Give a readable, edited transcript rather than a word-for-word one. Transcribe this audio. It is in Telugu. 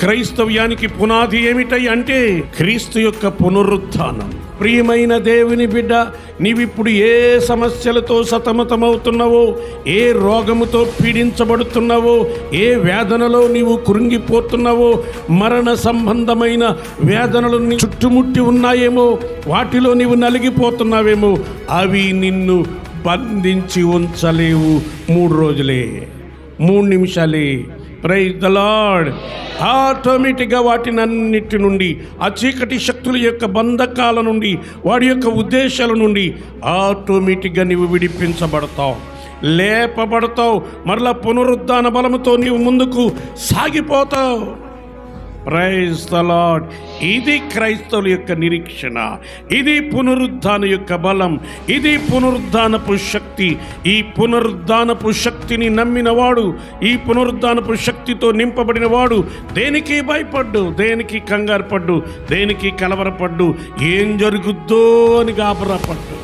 క్రైస్తవ్యానికి పునాది ఏమిటై అంటే క్రీస్తు యొక్క పునరుత్థానం. ప్రియమైన దేవుని బిడ్డ, నీవిప్పుడు ఏ సమస్యలతో సతమతమవుతున్నావో, ఏ రోగముతో పీడించబడుతున్నావో, ఏ వేదనలో నీవు కృంగిపోతున్నావో, మరణ సంబంధమైన వేదనలు నీ చుట్టుముట్టి ఉన్నాయేమో, వాటిలో నీవు నలిగిపోతున్నావేమో, అవి నిన్ను బంధించి ఉంచలేవు. 3 రోజులే, 3 నిమిషాలే. Praise the lord. ఆటోమేటిక్గా వాటినన్నిటి నుండి, ఆ చీకటి శక్తుల యొక్క బంధకాల నుండి, వాడి యొక్క ఉద్దేశాల నుండి ఆటోమేటిక్గా నీవు విడిపించబడతావు, లేపబడతావు. మరలా పునరుద్ధాన బలముతో నీవు ముందుకు సాగిపోతావు. Praise the lord. ఇది క్రైస్తవుల యొక్క నిరీక్షణ, ఇది పునరుద్ధాన యొక్క బలం, ఇది పునరుద్ధానపు శక్తి. ఈ పునరుద్ధానపు శక్తిని నమ్మినవాడు, ఈ పునరుద్ధానపు శక్తితో నింపబడిన వాడు దేనికి భయపడ్డు, దేనికి కంగారు పడ్డు, దేనికి కలవరపడ్డు, ఏం జరుగుద్దో అని గాబరాపడ్డు.